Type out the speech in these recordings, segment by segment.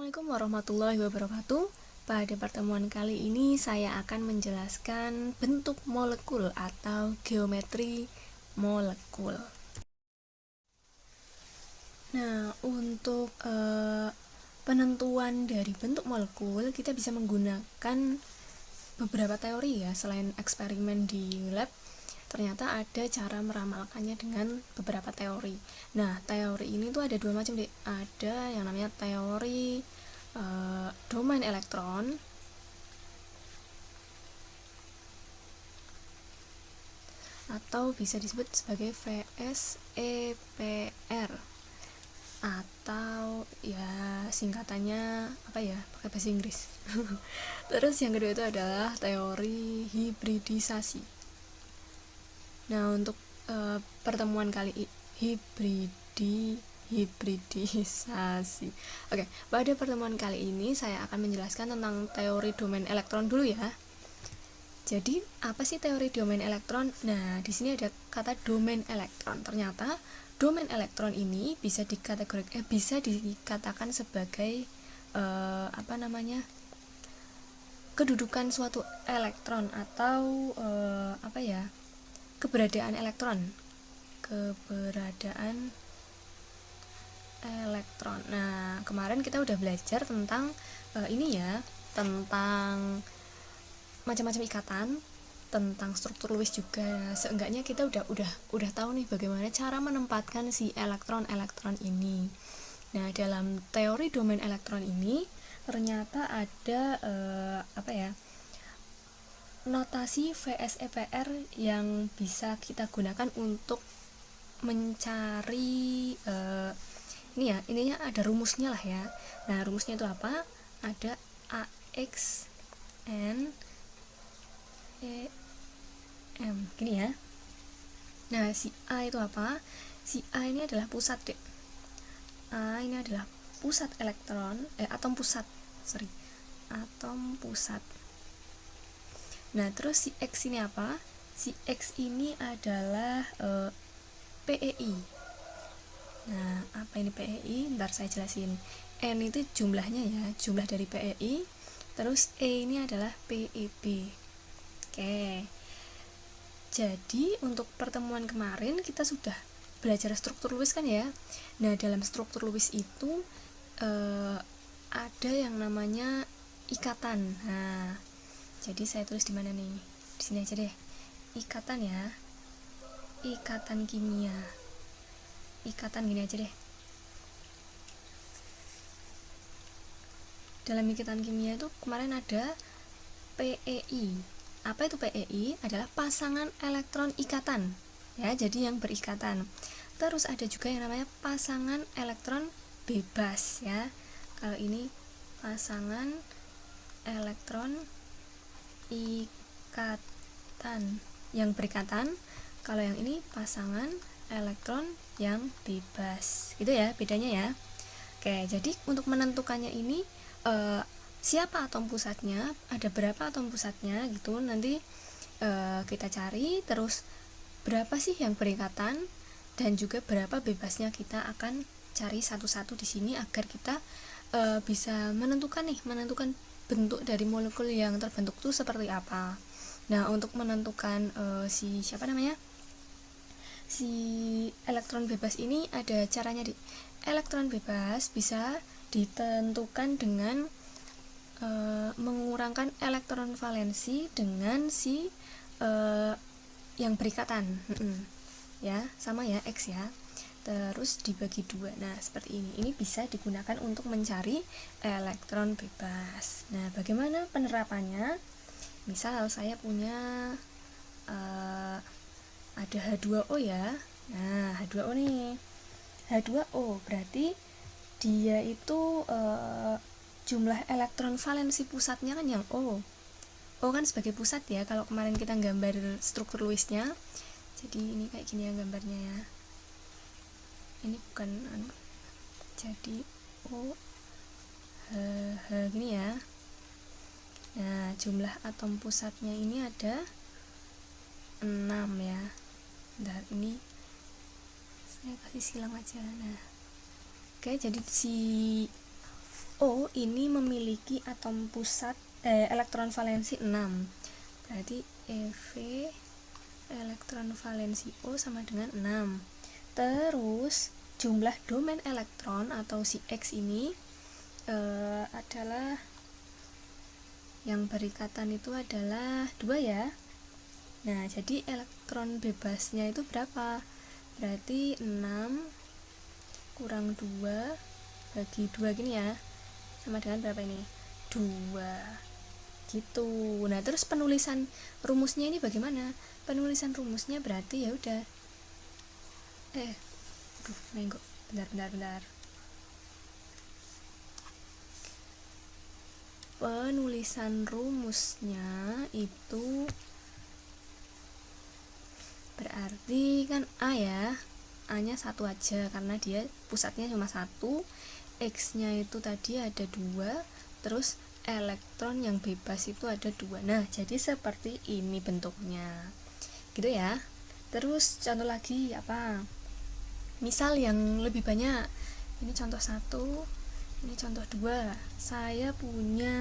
Assalamualaikum warahmatullahi wabarakatuh. Pada pertemuan kali ini saya akan menjelaskan bentuk molekul atau geometri molekul. Nah, untuk penentuan dari bentuk molekul kita bisa menggunakan beberapa teori ya. Selain eksperimen di lab, ternyata ada cara meramalkannya dengan beberapa teori. Nah, teori ini tuh ada dua macam deh. Ada yang namanya teori domain elektron atau bisa disebut sebagai VSEPR, atau ya singkatannya apa ya, pakai bahasa Inggris. Terus yang kedua itu adalah teori hibridisasi. Nah, untuk pertemuan kali ini hibridisasi. Oke, pada pertemuan kali ini saya akan menjelaskan tentang teori domain elektron dulu ya. Jadi, apa sih teori domain elektron? Nah, di sini ada kata domain elektron. Ternyata domain elektron ini bisa dikatakan sebagai kedudukan suatu elektron atau keberadaan elektron. Nah, kemarin kita udah belajar tentang tentang macam-macam ikatan, tentang struktur Lewis juga. Seenggaknya kita udah tahu nih bagaimana cara menempatkan si elektron ini. Nah, dalam teori domain elektron ini ternyata ada notasi VSEPR yang bisa kita gunakan untuk mencari intinya ada rumusnya lah ya. Nah, rumusnya itu apa? Ada AX N E M gini ya. Nah, si A itu apa? Si A ini adalah pusat deh. A ini adalah pusat elektron, atom pusat. Nah, terus si X ini apa? Si X ini adalah PEI. Nah, apa ini PEI? Ntar saya jelasin. N itu jumlahnya ya, jumlah dari PEI. Terus E ini adalah PEB. Oke. Jadi, untuk pertemuan kemarin kita sudah belajar struktur Lewis kan ya. Nah, dalam struktur Lewis itu ada yang namanya ikatan. Nah, jadi saya tulis di mana nih? Di sini aja deh. Ikatan ya. Ikatan kimia. Ikatan gini aja deh. Dalam ikatan kimia itu kemarin ada PEI. Apa itu PEI? Adalah pasangan elektron ikatan. Ya, jadi yang berikatan. Terus ada juga yang namanya pasangan elektron bebas ya. Kalau ini pasangan elektron ikatan yang berikatan. Kalau yang ini pasangan elektron yang bebas. Gitu ya, bedanya ya. Oke, jadi untuk menentukannya ini siapa atom pusatnya, ada berapa atom pusatnya gitu. Nanti kita cari, terus berapa sih yang berikatan dan juga berapa bebasnya, kita akan cari satu-satu di sini agar kita bisa menentukan bentuk dari molekul yang terbentuk itu seperti apa. Nah, untuk menentukan si elektron bebas ini ada caranya. Elektron bebas bisa ditentukan dengan mengurangkan elektron valensi dengan si yang berikatan. Ya, sama ya, X ya. Terus dibagi 2. Nah, seperti ini. Ini bisa digunakan untuk mencari elektron bebas. Nah, bagaimana penerapannya? Misal saya punya ada H2O ya. Nah, H2O nih. H2O berarti dia itu jumlah elektron valensi pusatnya kan yang O. O kan sebagai pusat ya kalau kemarin kita gambar struktur Lewisnya. Jadi ini kayak gini ya gambarnya ya. Ini bukan jadi O gini ya. Nah, jumlah atom pusatnya ini ada 6 ya. Bentar, ini saya kasih silang aja. Nah, oke, jadi si O ini memiliki atom pusat elektron valensi 6. Berarti EV elektron valensi O sama dengan 6. Terus jumlah domain elektron atau si X ini adalah yang berikatan itu adalah 2 ya. Nah, jadi elektron bebasnya itu berapa? Berarti 6 kurang 2 bagi 2 gini ya. Sama dengan berapa ini? 2. Gitu. Nah, terus penulisan rumusnya ini bagaimana? Penulisan rumusnya berarti ya udah. Menggo. Bentar. Penulisan rumusnya itu berarti kan A ya, A nya 1 aja karena dia pusatnya cuma 1, X nya itu tadi ada 2, terus elektron yang bebas itu ada 2. Nah, jadi seperti ini bentuknya gitu ya. Terus contoh lagi apa, misal yang lebih banyak, ini contoh 1, ini contoh 2. Saya punya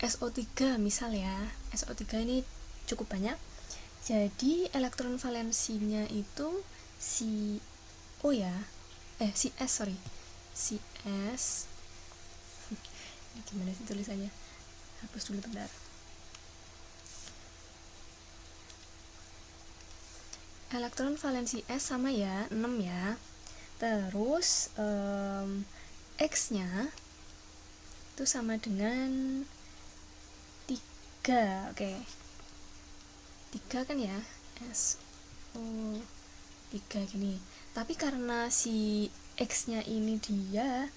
SO3 misal ya. SO3 ini cukup banyak. Jadi elektron valensinya itu si O ya. Si S, sorry. Si S. Ini gimana sih tulisannya? Hapus dulu bentar. Elektron valensi S sama ya, 6 ya. Terus X-nya itu sama dengan 3. Oke. 3 kan ya, SO3 gini. Tapi karena si X-nya ini dia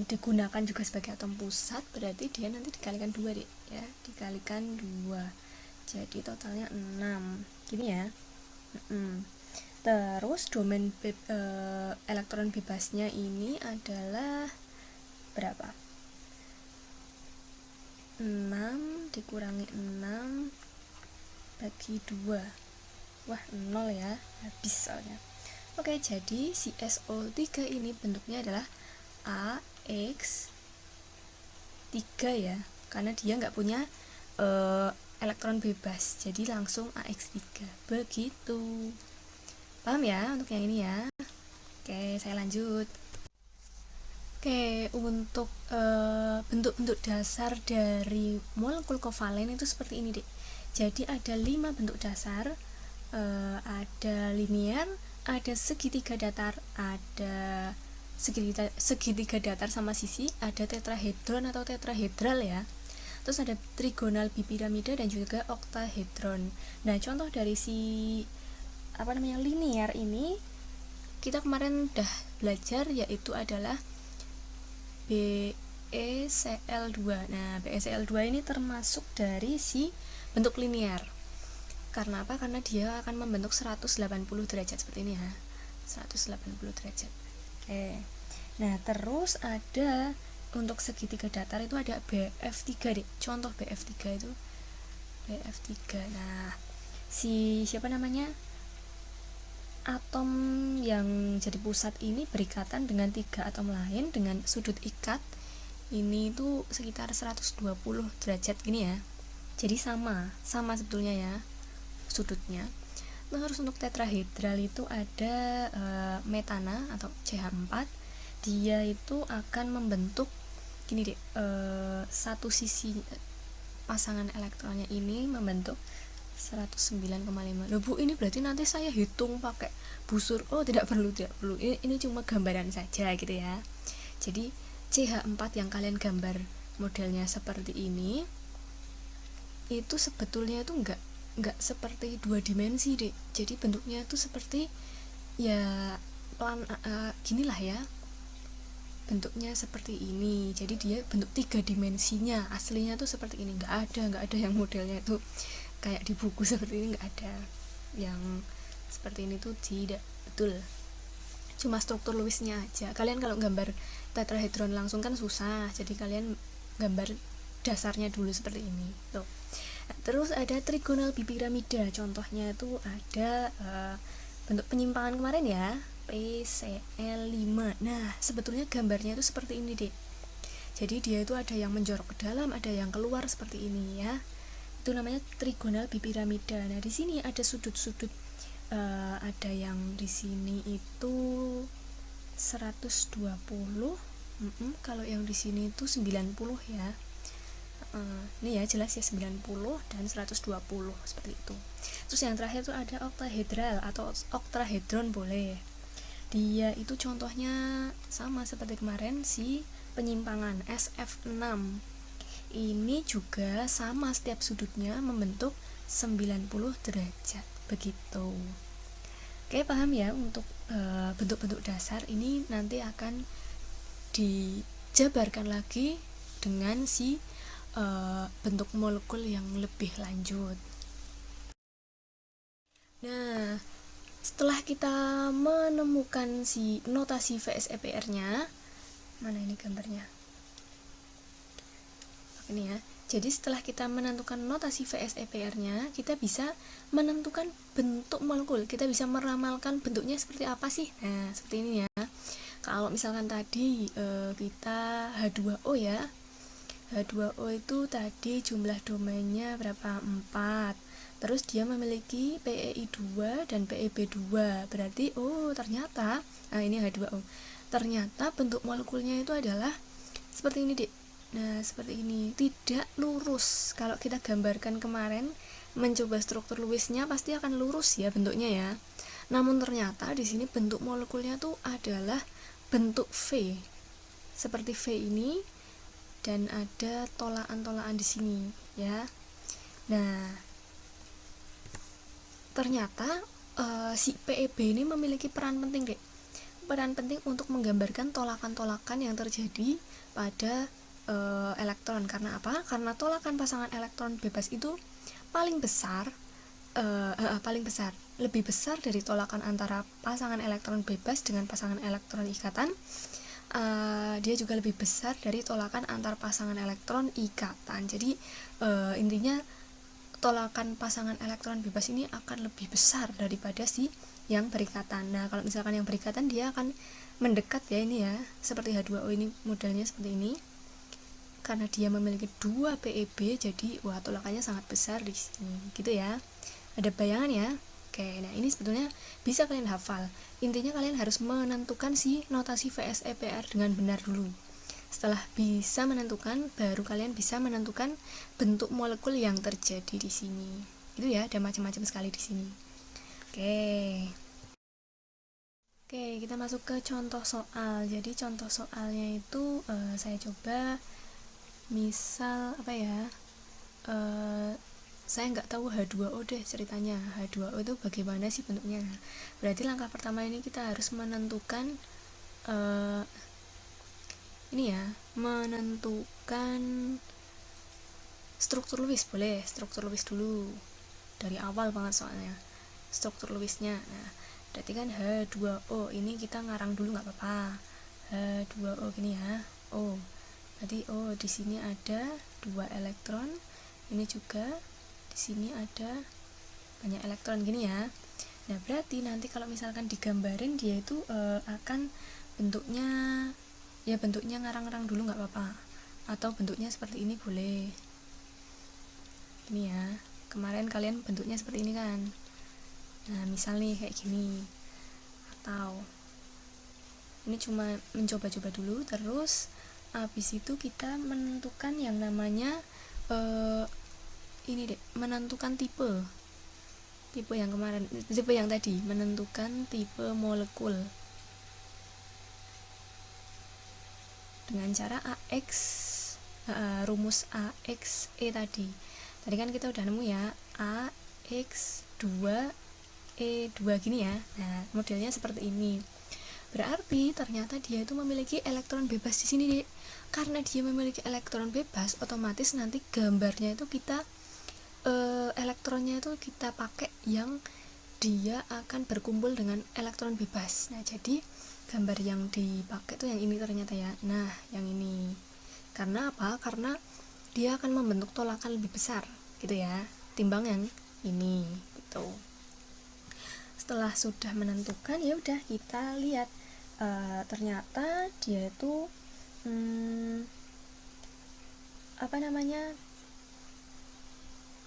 digunakan juga sebagai atom pusat, berarti dia nanti dikalikan 2 deh ya, dikalikan 2. Jadi totalnya 6. Gini ya. Terus domain elektron bebasnya ini adalah berapa? 6 dikurangi 6 bagi 2. Wah, 0 ya, habis soalnya. Oke, jadi si SO3 ini bentuknya adalah AX3 ya, karena dia nggak punya elektron bebas, jadi langsung AX3. Begitu. Paham ya untuk yang ini ya? Oke, saya lanjut. Oke, untuk bentuk-bentuk dasar dari molekul kovalen itu seperti ini, Dek. Jadi ada 5 bentuk dasar. Ada linear, ada segitiga datar, ada segitiga datar sama sisi, ada tetrahedron atau tetrahedral ya. Terus ada trigonal bipiramida dan juga oktahedron. Nah, contoh dari si linear ini kita kemarin udah belajar, yaitu adalah BeCl2. Nah, BeCl2 ini termasuk dari si bentuk linear. Karena apa? Karena dia akan membentuk 180 derajat seperti ini ya. 180 derajat. Oke. Nah, terus ada untuk segitiga datar itu ada BF3 deh. Contoh BF3 itu BF3. Nah, atom yang jadi pusat ini berikatan dengan 3 atom lain dengan sudut ikat ini itu sekitar 120 derajat gini ya. Jadi sama sebetulnya ya sudutnya. Terus untuk tetrahedral itu ada metana atau CH4. Dia itu akan membentuk gini deh, satu sisi pasangan elektronnya ini membentuk 109,5. Loh Bu, ini berarti nanti saya hitung pakai busur. Oh, tidak perlu. Ini cuma gambaran saja gitu ya. Jadi CH4 yang kalian gambar modelnya seperti ini itu sebetulnya itu enggak seperti 2 dimensi, Dek. Jadi bentuknya itu seperti ya ginilah ya. Bentuknya seperti ini. Jadi dia bentuk 3 dimensinya. Aslinya tuh seperti ini. Enggak ada yang modelnya itu kayak di buku seperti ini, nggak ada. Yang seperti ini tuh tidak betul, cuma struktur Lewisnya aja. Kalian kalau gambar tetrahedron langsung kan susah, jadi kalian gambar dasarnya dulu seperti ini tuh. Nah, terus ada trigonal bipiramida. Contohnya itu ada bentuk penyimpangan kemarin ya, PCl5. Nah, sebetulnya gambarnya itu seperti ini, Dek. Jadi dia itu ada yang menjorok ke dalam, ada yang keluar seperti ini ya. Itu namanya trigonal bipiramida. Nah, di sini ada sudut-sudut, ada yang di sini itu 120. Kalau yang di sini itu 90 ya. Ini ya jelas ya 90 dan 120 seperti itu. Terus yang terakhir itu ada oktahedral atau oktahedron boleh. Dia itu contohnya sama seperti kemarin si penyimpangan SF6. Ini juga sama, setiap sudutnya membentuk 90 derajat begitu. Oke, paham ya untuk bentuk-bentuk dasar ini nanti akan dijabarkan lagi dengan si bentuk molekul yang lebih lanjut. Nah, setelah kita menemukan si notasi VSEPR-nya, mana ini gambarnya? Ini ya. Jadi setelah kita menentukan notasi VSEPR-nya, kita bisa menentukan bentuk molekul. Kita bisa meramalkan bentuknya seperti apa sih? Nah, seperti ini ya. Kalau misalkan tadi kita H2O ya. H2O itu tadi jumlah domainnya berapa? 4. Terus dia memiliki PEI2 dan PEB2. Berarti ternyata ini H2O. Ternyata bentuk molekulnya itu adalah seperti ini, Dik. Nah, seperti ini. Tidak lurus. Kalau kita gambarkan kemarin mencoba struktur Lewisnya pasti akan lurus ya bentuknya ya. Namun ternyata di sini bentuk molekulnya tuh adalah bentuk V. Seperti V ini. Dan ada tolakan-tolakan di sini ya. Nah, ternyata si PEB ini memiliki peran penting, Dek. Peran penting untuk menggambarkan tolakan-tolakan yang terjadi pada elektron. Karena apa? Karena tolakan pasangan elektron bebas itu paling besar, lebih besar dari tolakan antara pasangan elektron bebas dengan pasangan elektron ikatan. Dia juga lebih besar dari tolakan antar pasangan elektron ikatan. Jadi intinya tolakan pasangan elektron bebas ini akan lebih besar daripada si yang berikatan. Nah, kalau misalkan yang berikatan dia akan mendekat ya, ini ya, seperti H2O ini modelnya seperti ini. Karena dia memiliki 2 PEB, jadi tolakannya sangat besar di sini. Gitu ya. Ada bayangan ya? Oke, nah ini sebetulnya bisa kalian hafal. Intinya kalian harus menentukan si notasi VSEPR dengan benar dulu. Setelah bisa menentukan, baru kalian bisa menentukan bentuk molekul yang terjadi di sini. Itu ya, ada macam-macam sekali di sini. Oke, kita masuk ke contoh soal. Jadi contoh soalnya itu saya coba misal apa ya? Saya nggak tahu H2O deh ceritanya. H2O itu bagaimana sih bentuknya? Berarti langkah pertama ini kita harus menentukan ini ya, menentukan struktur Lewis. Boleh struktur Lewis dulu dari awal banget soalnya struktur Lewisnya. Nah, berarti kan H2O ini kita ngarang dulu nggak apa-apa. H2O gini ya. Berarti di sini ada 2 elektron. Ini juga di sini ada banyak elektron gini ya. Nah, berarti nanti kalau misalkan digambarin dia itu akan bentuknya ngarang-ngarang dulu nggak apa-apa, atau bentuknya seperti ini boleh. Ini ya, kemarin kalian bentuknya seperti ini kan. Nah, misal nih kayak gini, atau ini cuma mencoba-coba dulu. Terus habis itu kita menentukan yang namanya ini deh, menentukan tipe yang kemarin, tipe yang tadi, menentukan tipe molekul dengan cara rumus AXE tadi kan kita udah nemu ya, AX2E2 gini ya. Nah, modelnya seperti ini. Berarti ternyata dia itu memiliki elektron bebas di sini, Dek. Karena dia memiliki elektron bebas, otomatis nanti gambarnya itu kita elektronnya itu kita pakai yang dia akan berkumpul dengan elektron bebas. Nah, jadi gambar yang dipakai tuh yang ini ternyata ya. Nah, yang ini. Karena apa? Karena dia akan membentuk tolakan lebih besar gitu ya, timbang yang ini gitu. Setelah sudah menentukan, ya udah kita lihat ternyata dia itu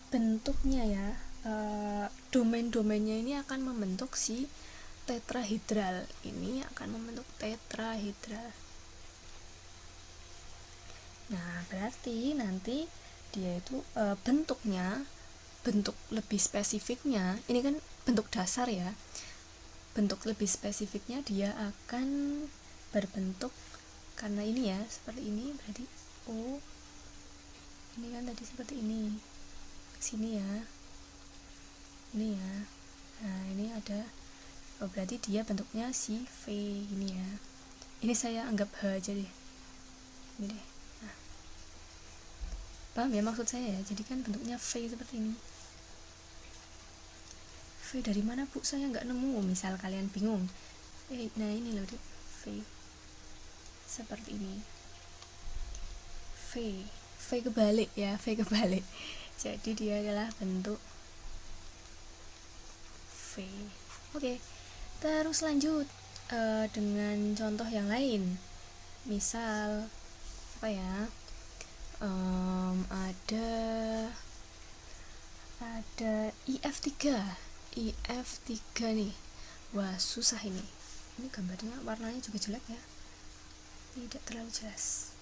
bentuknya ya, domain-domainnya ini akan membentuk si tetrahedral. Ini akan membentuk tetrahedral. Nah, berarti nanti dia itu bentuknya, bentuk lebih spesifiknya, ini kan bentuk dasar ya, bentuk lebih spesifiknya dia akan berbentuk, karena ini ya seperti ini, berarti ini kan tadi seperti ini, sini ya, ini ya. Nah, ini ada, berarti dia bentuknya si V ini ya. Ini saya anggap H aja deh, ini deh. Nah, paham ya maksud saya ya? Jadi kan bentuknya V seperti ini. V dari mana bu? Saya nggak nemu. Misal kalian bingung, nah ini loh deh, V seperti ini. V kebalik ya, V kebalik. Jadi dia adalah bentuk V. Oke, terus lanjut dengan contoh yang lain. Misal apa ya? Ada IF3 nih. Wah, susah ini. Ini gambarnya warnanya juga jelek ya. Tidak terlalu jelas.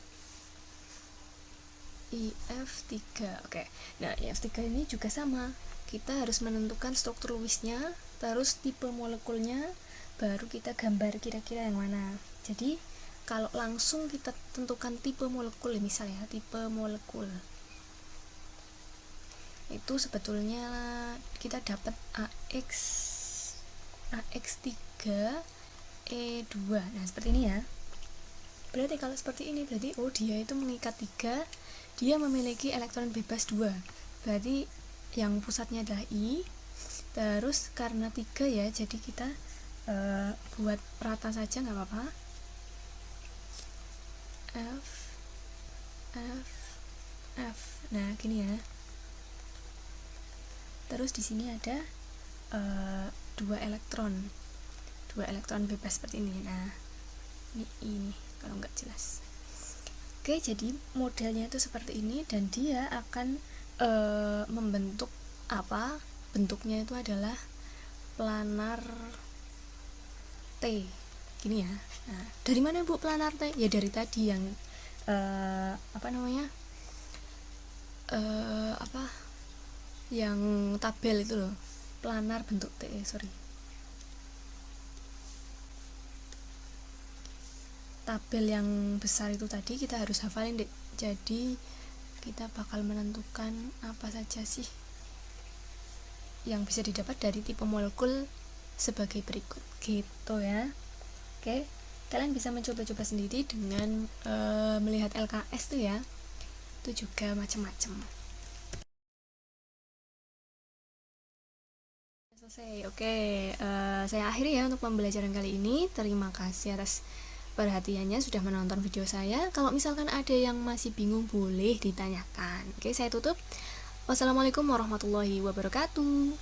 IF3. Oke. Nah, IF3 ini juga sama. Kita harus menentukan struktur Lewisnya, terus tipe molekulnya, baru kita gambar kira-kira yang mana. Jadi, kalau langsung kita tentukan tipe molekul, misalnya tipe molekul. Itu sebetulnya kita dapat AX3E2. Nah, seperti ini ya. Berarti kalau seperti ini berarti dia itu mengikat 3, dia memiliki elektron bebas 2. Berarti yang pusatnya adalah I. Terus karena 3 ya, jadi kita buat rata saja nggak apa-apa. F. Nah, gini ya. Terus di sini ada 2 elektron bebas seperti ini. Nah, ini kalau nggak jelas. Oke, jadi modelnya itu seperti ini, dan dia akan membentuk apa? Bentuknya itu adalah planar T, gini ya. Nah, dari mana bu planar T? Ya dari tadi yang yang tabel itu loh, planar bentuk T, tabel yang besar itu tadi kita harus hafalin deh. Jadi kita bakal menentukan apa saja sih yang bisa didapat dari tipe molekul sebagai berikut gitu ya. Oke, kalian bisa mencoba-coba sendiri dengan melihat LKS tuh ya, itu juga macam-macam. Selesai. Oke, saya akhiri ya untuk pembelajaran kali ini. Terima kasih atas perhatiannya sudah menonton video saya. Kalau misalkan ada yang masih bingung boleh ditanyakan. Oke, saya tutup. Wassalamualaikum warahmatullahi wabarakatuh.